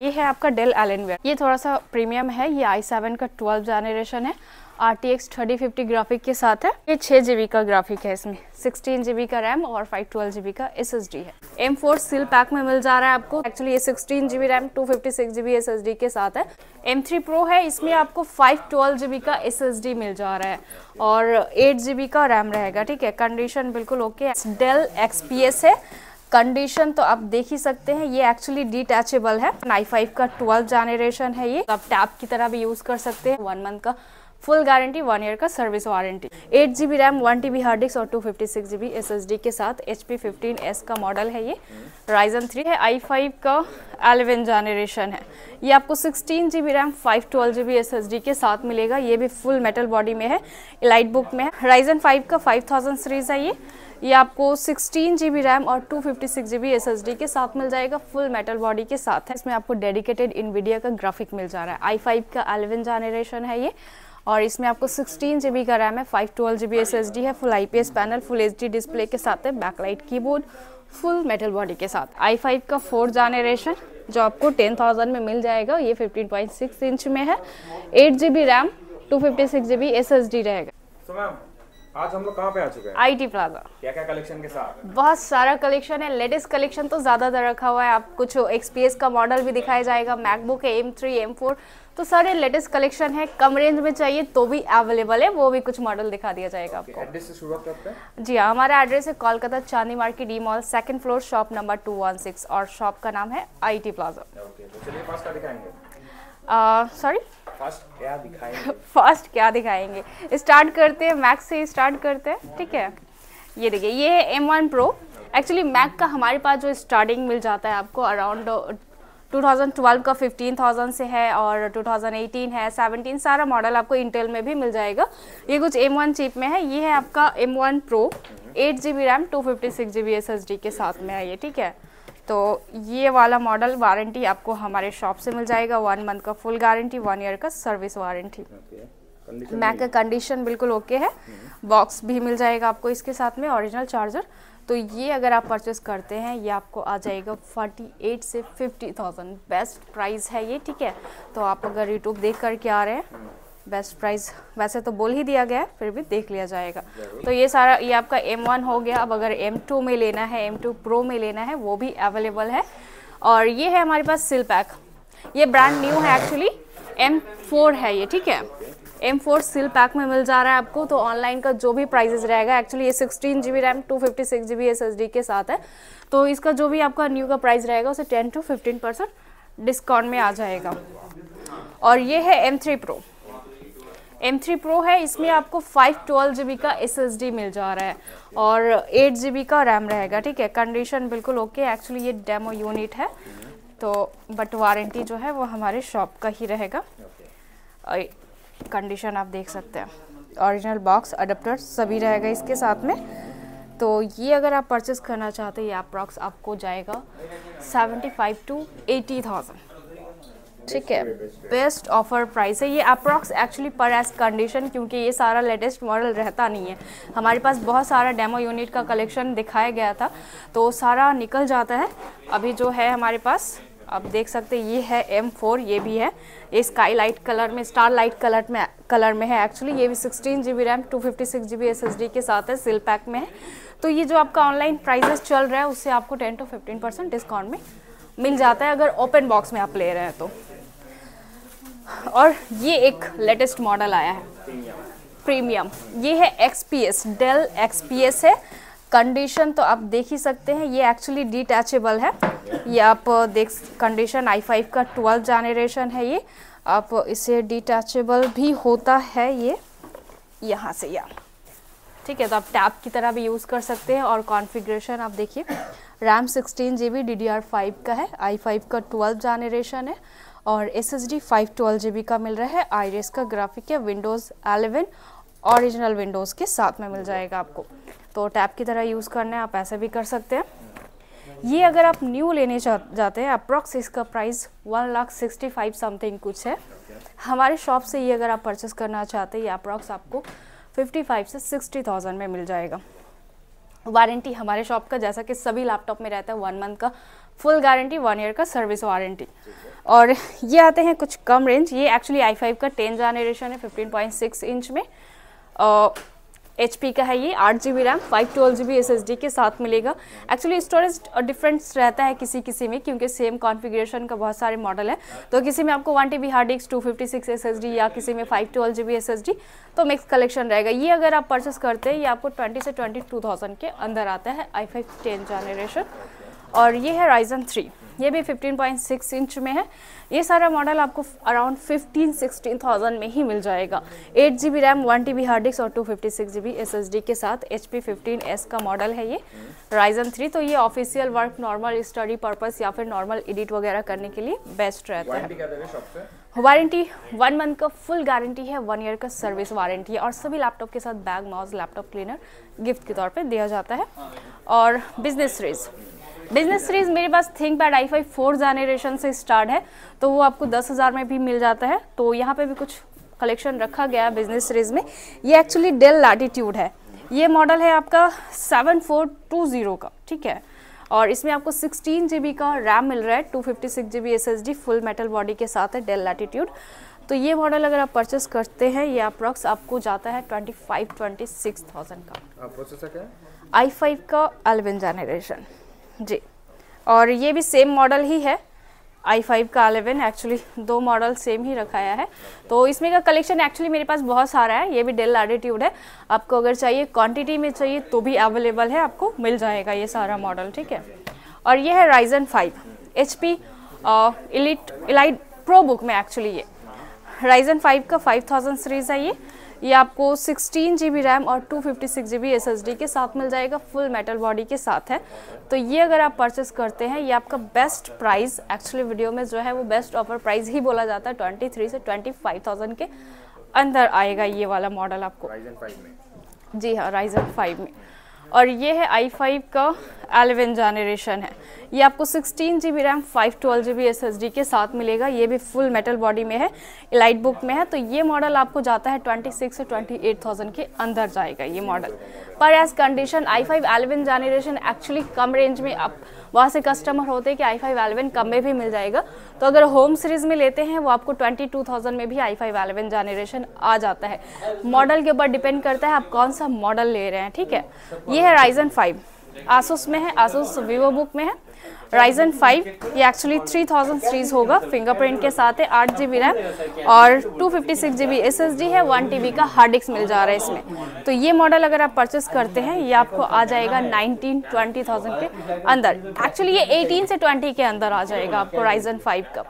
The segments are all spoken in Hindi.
ये है आपका डेल एलेनवेयर, ये थोड़ा सा प्रीमियम है। ये i7 का 12 जनरेशन है, RTX 3050 ग्राफिक के साथ है। ये 6 GB का ग्राफिक है, इसमें 16 GB का रैम और 512 GB का SSD है। M4 सील पैक में मिल जा रहा है आपको। एक्चुअली ये 16 GB रैम 256 GB SSD के साथ है। M3 Pro है, इसमें आपको 512 GB का SSD मिल जा रहा है और 8 GB का रैम रहेगा। ठीक है, कंडीशन बिल्कुल ओके है। डेल XPS है, कंडीशन तो आप देख ही सकते हैं। ये एक्चुअली डिटैचेबल है। i5 का 12 जनरेशन है ये, आप टैब की तरह भी यूज कर सकते हैं। 1 मंथ का फुल गारंटी, 1 ईयर का service warranty. 8 GB RAM, 1 TB hard disk और 256 GB SSD के साथ HP 15S का मॉडल है ये। Ryzen 3 है, i5 का 11 जनरेशन है। ये आपको 16 GB रैम, 512 GB SSD के साथ मिलेगा। ये भी फुल मेटल बॉडी में है, लाइट बुक में है। Ryzen 5 का 5000 सीरीज है ये आपको 16 GB रैम और 256 GB SSD के साथ मिल जाएगा, फुल मेटल बॉडी के साथ है। इसमें आपको डेडिकेटेड NVIDIA का ग्राफिक मिल जा रहा है। i5 का 11 जनरेशन है ये और इसमें आपको 16 GB का रैम है, 512 GB SSD है, full IPS panel, full HD display के साथ है, backlight keyboard, full metal body के साथ। i5 का 4 जनरेशन जो आपको 10,000 में मिल जाएगा। ये 15.6 इंच में है, 8 GB रैम, 256 GB SSD रहेगा। तो मैम आज हम लोग कहाँ पे आ चुके हैं? IT plaza. क्या क्या कलेक्शन के साथ? बहुत सारा कलेक्शन है, लेटेस्ट कलेक्शन तो ज़्यादातर रखा हुआ है। आप कुछ XPS का मॉडल भी दिखाया जाएगा, मैकबुक है, M3, M4, तो सारे लेटेस्ट कलेक्शन है। कम रेंज में चाहिए तो भी अवेलेबल है, वो भी कुछ मॉडल दिखा दिया जाएगा आपको। एड्रेस से शुरुआत करते हैं? जी हाँ, हमारा एड्रेस है Kolkata Chandi market, E mall, 2nd floor, shop number 216 और शॉप का नाम है IT प्लाजा। ओके, तो चलिए फास्ट क्या दिखाएंगे? सॉरी, फास्ट क्या दिखाएंगे? फास्ट क्या दिखाएंगे, स्टार्ट करते हैं, मैक से स्टार्ट करते हैं। ठीक है, ये देखिए, ये है M1 Pro। एक्चुअली मैक का हमारे पास जो स्टार्टिंग मिल जाता है आपको अराउंड 2012 का 15,000 से है और 2018 है, 17, सारा मॉडल आपको इंटेल में भी मिल जाएगा। ये कुछ M1 चिप में है। ये है आपका M1 Pro, 8 GB RAM, 256 GB SSD के साथ में है ये। ठीक है, तो ये वाला मॉडल वारंटी आपको हमारे शॉप से मिल जाएगा। 1 मंथ का फुल गारंटी, 1 ईयर का सर्विस वारंटी। मैक का कंडीशन बिल्कुल ओके है। बॉक्स भी मिल जाएगा आपको इसके साथ में, ओरिजिनल चार्जर। तो ये अगर आप परचेस करते हैं ये आपको आ जाएगा 48 से 50,000, बेस्ट प्राइस है ये। ठीक है, तो आप अगर यूट्यूब देख करके आ रहे हैं, बेस्ट प्राइस वैसे तो बोल ही दिया गया है, फिर भी देख लिया जाएगा। तो ये सारा ये आपका M1 हो गया। अब अगर M2 में लेना है, M2 Pro में लेना है, वो भी अवेलेबल है। और ये है हमारे पास सील पैक, ये ब्रांड न्यू है एक्चुअली, M4 है ये। ठीक है, M4 सील पैक में मिल जा रहा है आपको। तो ऑनलाइन का जो भी प्राइजेस रहेगा, एक्चुअली ये 16 GB रैम, 256 GB SSD के साथ है, तो इसका जो भी आपका न्यू का प्राइस रहेगा उसे 10 to 15% डिस्काउंट में आ जाएगा। और ये है M3 Pro। M3 Pro है, इसमें आपको 512 GB का SSD मिल जा रहा है और 8 GB का रैम रहेगा। ठीक है, कंडीशन बिल्कुल ओके। एक्चुअली ये डेमो यूनिट है, तो बट वारंटी जो है वो हमारे शॉप का ही रहेगा। कंडीशन आप देख सकते हैं, ओरिजिनल बॉक्स, अडेप्टर सभी रहेगा इसके साथ में। तो ये अगर आप परचेस करना चाहते हैं, ये अप्रॉक्स आपको जाएगा 75 to 80,000। ठीक है, बेस्ट ऑफर प्राइस है ये। अप्रॉक्स एक्चुअली पर एज कंडीशन, क्योंकि ये सारा लेटेस्ट मॉडल रहता नहीं है हमारे पास। बहुत सारा डेमो यूनिट का कलेक्शन दिखाया गया था, तो सारा निकल जाता है। अभी जो है हमारे पास आप देख सकते हैं, ये है M4, ये भी है, ये स्काई लाइट कलर में, स्टार लाइट कलर में है एक्चुअली। ये भी 16 GB रैम, 256 GB SSD के साथ है, सील पैक में है। तो ये जो आपका ऑनलाइन प्राइजेस चल रहा है उससे आपको 10 to 15% डिस्काउंट में मिल जाता है अगर ओपन बॉक्स में आप ले रहे हैं तो। और ये एक लेटेस्ट मॉडल आया है प्रीमियम, ये है XPS, डेल XPS है। कंडीशन तो आप देख ही सकते हैं, ये एक्चुअली डिटैचेबल है। ये आप देख, कंडीशन i5 का 12 जनरेशन है ये, आप इसे डिटैचेबल भी होता है ये यहाँ से यहाँ। ठीक है, तो आप टैब की तरह भी यूज़ कर सकते हैं। और कॉन्फ़िगरेशन आप देखिए, रैम 16 GB DDR5 का है, i5 का 12 जनरेशन है और SSD 512 GB का मिल रहा है। आईरिस का ग्राफिक है, Windows 11 ओरिजिनल विंडोज़ के साथ में मिल जाएगा आपको। तो टैब की तरह यूज़ करना है, आप ऐसे भी कर सकते हैं। ये अगर आप न्यू लेने जाते हैं, अप्रॉक्स इसका प्राइस 1,65,000 समथिंग कुछ है। हमारे शॉप से ये अगर आप परचेस करना चाहते हैं, ये अप्रॉक्स आपको 55 से 60,000 में मिल जाएगा। वारंटी हमारे शॉप का जैसा कि सभी लैपटॉप में रहता है 1 मंथ का फुल गारंटी, 1 ईयर का सर्विस वारंटी। और ये आते हैं कुछ कम रेंज, ये एक्चुअली i5 का 10 जनरेशन है 15.6 इंच में, HP का है ये, 8 GB रैम 512 GB SSD के साथ मिलेगा। एक्चुअली स्टोरेज डिफरेंस रहता है किसी किसी में, क्योंकि सेम कॉन्फ़िगरेशन का बहुत सारे मॉडल है, तो किसी में आपको 1 TB हार्ड डिस्क 256 SSD या किसी में 512 GB SSD, तो मिक्स कलेक्शन रहेगा। ये अगर आप परचेस करते हैं ये आपको 20 से 22,000 के अंदर आता है i5 10 जनरेशन। और ये है Ryzen 3, ये भी 15.6 इंच में है। ये सारा मॉडल आपको अराउंड 15-16,000 में ही मिल जाएगा। 8 GB RAM 1 TB hard disk और 256 GB SSD के साथ HP 15S का मॉडल है ये Ryzen 3। तो ये official work, normal study purpose या फिर नॉर्मल एडिट वगैरह करने के लिए बेस्ट रहता है। वारंटी 1 मंथ का फुल गारंटी है, 1 ईयर का सर्विस वारंटी है, और सभी लैपटॉप के साथ bag, mouse, laptop cleaner gift के तौर पे दिया जाता है। और बिजनेस सीरीज मेरे पास थिंकपैड i5 4 जनरेशन से स्टार्ट है, तो वो आपको 10,000 में भी मिल जाता है। तो यहाँ पे भी कुछ कलेक्शन रखा गया है बिजनेस सीरीज में। ये एक्चुअली डेल लैटिट्यूड है, ये मॉडल है आपका 7420 का, ठीक है। और इसमें आपको 16 GB का रैम मिल रहा है, 256 GB SSD full metal body के साथ है, डेल लैटिट्यूड। तो ये मॉडल अगर आप परचेस करते हैं ये अप्रॉक्स आपको जाता है 25-26,000 का। प्रोसेसर क्या है? i5 का 11 जनरेशन जी। और ये भी सेम मॉडल ही है, i5 का 11, एक्चुअली 2 मॉडल सेम ही रखाया है। तो इसमें का कलेक्शन एक्चुअली मेरे पास बहुत सारा है। ये भी डेल लैटिट्यूड है, आपको अगर चाहिए क्वांटिटी में चाहिए तो भी अवेलेबल है, आपको मिल जाएगा ये सारा मॉडल, ठीक है। और ये है Ryzen 5 HP elite pro book में, एक्चुअली ये Ryzen 5 का 5000 सीरीज़ है ये आपको 16 GB रैम और 256 GB SSD के साथ मिल जाएगा, फुल मेटल बॉडी के साथ है। तो ये अगर आप परचेस करते हैं ये आपका बेस्ट प्राइस, एक्चुअली वीडियो में जो है वो बेस्ट ऑफर प्राइस ही बोला जाता है, 23 से 25,000 के अंदर आएगा ये वाला मॉडल आपको Ryzen 5 में। जी हाँ, Ryzen 5 में। और ये है i5 का 11 जनरेशन है, ये आपको 16 GB रैम 512 GB SSD के साथ मिलेगा। ये भी फुल मेटल बॉडी में है, इलाइट बुक में है। तो ये मॉडल आपको जाता है 26 से 28,000 के अंदर जाएगा ये मॉडल। पर age condition i5 11 generation actually कम रेंज में, आप वहाँ से कस्टमर होते हैं कि i5 11 कम में भी मिल जाएगा। तो अगर होम सीरीज में लेते हैं वो आपको 22,000 में भी i5 11 जनरेशन आ जाता है। मॉडल के ऊपर डिपेंड करता है आप कौन सा मॉडल ले रहे हैं, ठीक है। ये है Ryzen 5, Asus में है, Asus Vivo बुक में है Ryzen 5। ये एक्चुअली 3000 सीरीज होगा, फिंगरप्रिंट के साथ है, 8 GB रैम और 256 GB SSD है, 1 TB का हार्ड डिस्क मिल जा रहा है इसमें। तो ये मॉडल अगर आप परचेस करते हैं ये आपको आ जाएगा 19-20,000 के अंदर। एक्चुअली ये 18 से 20 के अंदर आ जाएगा आपको Ryzen 5 का।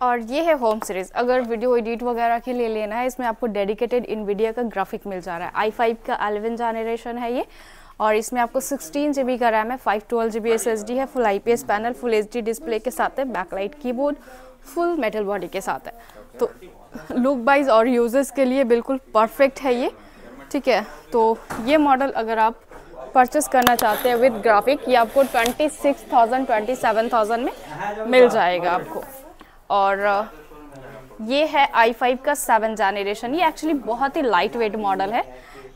और ये है होम सीरीज़, अगर वीडियो एडिट वगैरह के लिए लेना है इसमें आपको डेडिकेटेड NVIDIA का ग्राफिक मिल जा रहा है। i5 का 11 जनरेशन है ये, और इसमें आपको 16 GB का रैम है, 512 GB SSD है, full IPS panel, full HD display के साथ है, backlight keyboard, full metal body के साथ है। तो लुक वाइज और यूजर्स के लिए बिल्कुल परफेक्ट है ये, ठीक है। तो ये मॉडल अगर आप परचेस करना चाहते हैं विद ग्राफिक ये आपको 26,000-27,000 में मिल जाएगा आपको। और ये है i5 का 7 जनरेशन, ये एक्चुअली बहुत ही लाइट वेट मॉडल है,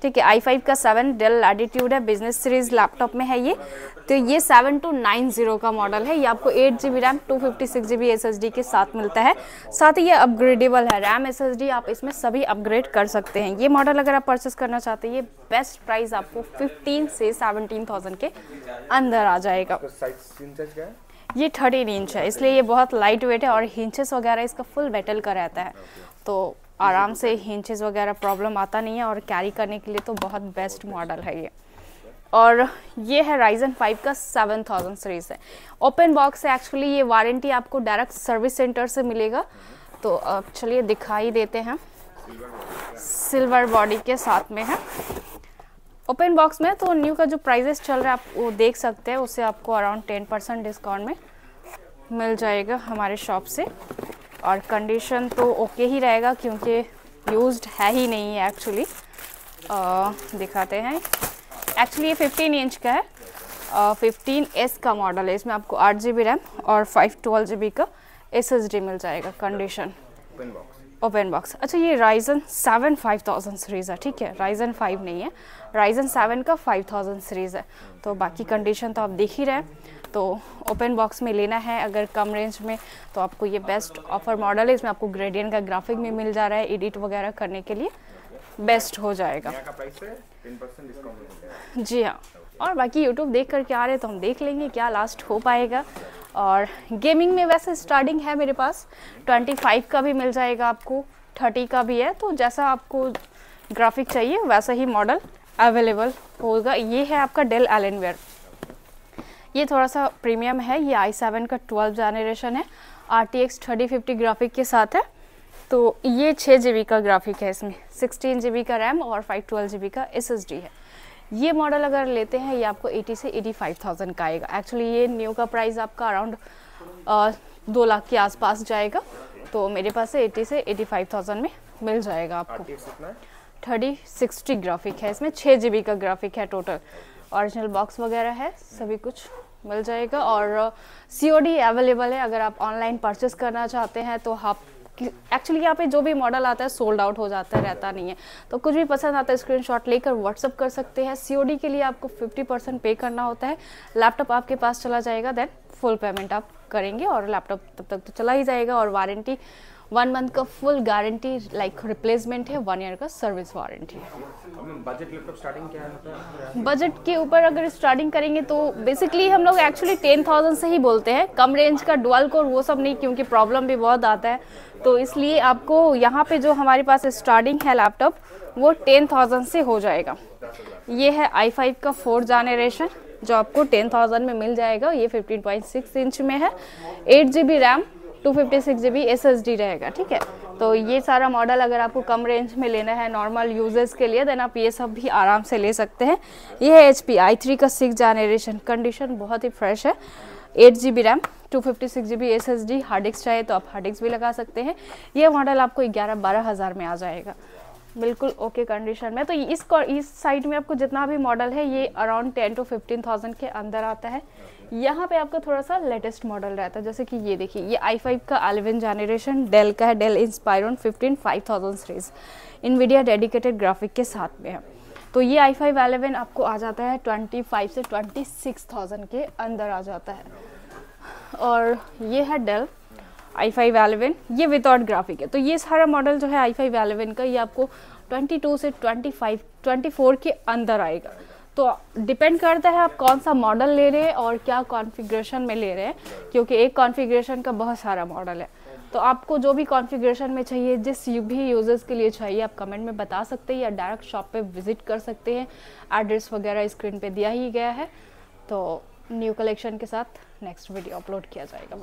ठीक है। i5 का 7 डेल लैटिट्यूड है, बिजनेस सीरीज लैपटॉप में है ये। तो ये 7290 का मॉडल है, ये आपको 8 GB रैम 256 GB SSD के साथ मिलता है। साथ ही ये अपग्रेडेबल है, रैम SSD आप इसमें सभी अपग्रेड कर सकते हैं। ये मॉडल अगर आप परचेस करना चाहते हैं ये बेस्ट प्राइस आपको 15 से 17,000 के अंदर आ जाएगा। तो साइज क्या है? ये 13 इंच है, इसलिए ये बहुत लाइट वेट है, और हिंचेस वगैरह इसका फुल मेटल का रहता है, तो आराम से हिंचेस वगैरह प्रॉब्लम आता नहीं है, और कैरी करने के लिए तो बहुत बेस्ट मॉडल है ये। और ये है Ryzen 5 का 7000 सीरीज है, ओपन बॉक्स है। एक्चुअली ये वारंटी आपको डायरेक्ट सर्विस सेंटर से मिलेगा। तो अब चलिए दिखाई देते हैं, सिल्वर बॉडी के साथ में है, ओपन बॉक्स में। तो न्यू का जो प्राइजेस चल रहा है आप वो देख सकते हैं, उससे आपको अराउंड 10% डिस्काउंट में मिल जाएगा हमारे शॉप से। और कंडीशन तो ओके ही रहेगा क्योंकि यूज्ड है ही नहीं है एक्चुअली। दिखाते हैं, एक्चुअली ये 15 इंच का है, 15S का मॉडल है। इसमें आपको 8 GB रैम और 512 GB का SSD मिल जाएगा। Condition open box. अच्छा ये Ryzen 7 5000 सीरीज़ है, ठीक है, Ryzen 5 नहीं है, Ryzen 7 का 5000 सीरीज़ है। तो बाकी कंडीशन तो आप देख ही रहे हैं। तो ओपन बॉक्स में लेना है अगर कम रेंज में तो आपको ये बेस्ट ऑफर मॉडल है। इसमें आपको ग्रेडियंट का ग्राफिक भी मिल जा रहा है, एडिट वगैरह करने के लिए बेस्ट हो जाएगा। का प्राइस है 10% डिस्काउंट मिलता है। जी हाँ, और बाकी यूट्यूब देख कर के आ रहे हैं तो हम देख लेंगे क्या लास्ट हो पाएगा। और गेमिंग में वैसे स्टार्टिंग है मेरे पास 25 का भी मिल जाएगा आपको, 30 का भी है, तो जैसा आपको ग्राफिक चाहिए वैसा ही मॉडल अवेलेबल होगा। ये है आपका डेल एलेनवेयर, ये थोड़ा सा प्रीमियम है, ये i7 का 12 जनरेशन है, RTX 3050 ग्राफिक के साथ है। तो ये 6 GB का ग्राफिक है, इसमें 16 GB का रैम और 512 GB का SSD है। ये मॉडल अगर लेते हैं ये आपको 80 से 85,000 का आएगा। एक्चुअली ये न्यू का प्राइस आपका अराउंड 2 लाख के आसपास जाएगा, तो मेरे पास से 80 से 85,000 में मिल जाएगा आपको। 3060 ग्राफिक है, इसमें 6 GB का ग्राफिक है टोटल, ओरिजिनल बॉक्स वगैरह है, सभी कुछ मिल जाएगा। और COD अवेलेबल है, अगर आप ऑनलाइन परचेस करना चाहते हैं तो आप एक्चुअली यहाँ पे जो भी मॉडल आता है सोल्ड आउट हो जाता है, रहता नहीं है। तो कुछ भी पसंद आता है स्क्रीनशॉट लेकर व्हाट्सअप कर सकते हैं। COD के लिए आपको 50% पे करना होता है, लैपटॉप आपके पास चला जाएगा, देन फुल पेमेंट आप करेंगे और लैपटॉप तब तक तो चला ही जाएगा। और वारंटी 1 मंथ का फुल गारंटी लाइक रिप्लेसमेंट है, 1 ईयर का सर्विस वारंटी है। बजट लैपटॉप स्टार्टिंग क्या है? बजट के ऊपर अगर स्टार्टिंग करेंगे तो बेसिकली हम लोग एक्चुअली 10,000 से ही बोलते हैं, कम रेंज का डुअल कोर वो सब नहीं, क्योंकि प्रॉब्लम भी बहुत आता है। तो इसलिए आपको यहाँ पे जो हमारे पास स्टार्टिंग है लैपटॉप वो 10,000 से हो जाएगा। ये है i5 का 4 जनरेशन जो आपको 10,000 में मिल जाएगा। ये 15.6 इंच में है, 8 GB रैम, 256 GB SSD रहेगा, ठीक है। तो ये सारा मॉडल अगर आपको कम रेंज में लेना है नॉर्मल यूजर्स के लिए, देन आप ये सब भी आराम से ले सकते हैं। ये है HP i3 का 6 जनरेशन, कंडीशन बहुत ही फ्रेश है, 8 GB RAM, 256 GB SSD, hard disk चाहिए तो आप हार्ड डिस्क भी लगा सकते हैं। ये मॉडल आपको 11-12 हज़ार में आ जाएगा, बिल्कुल ओके कंडीशन में। तो इस साइड में आपको जितना भी मॉडल है ये अराउंड 10 to 15,000 के अंदर आता है। यहाँ पे आपका थोड़ा सा लेटेस्ट मॉडल रहता है, जैसे कि ये देखिए, ये i5 का 11 जनरेशन डेल का है, डेल इंस्पायरन 15 5000 सीरीज, इनविडिया डेडिकेटेड ग्राफिक के साथ में है। तो ये i5 11 आपको आ जाता है 25 से 26,000 के अंदर आ जाता है। और ये है डेल i5 11, ये विदाउट ग्राफिक है। तो ये सारा मॉडल जो है i5 11 का ये आपको 22 से 24 के अंदर आएगा। तो डिपेंड करता है आप कौन सा मॉडल ले रहे हैं और क्या कॉन्फ़िगरेशन में ले रहे हैं, क्योंकि एक कॉन्फ़िगरेशन का बहुत सारा मॉडल है। तो आपको जो भी कॉन्फ़िगरेशन में चाहिए, जिस भी यूजर्स के लिए चाहिए, आप कमेंट में बता सकते हैं या डायरेक्ट शॉप पे विजिट कर सकते हैं। एड्रेस वगैरह स्क्रीन पे दिया ही गया है। तो न्यू कलेक्शन के साथ नेक्स्ट वीडियो अपलोड किया जाएगा।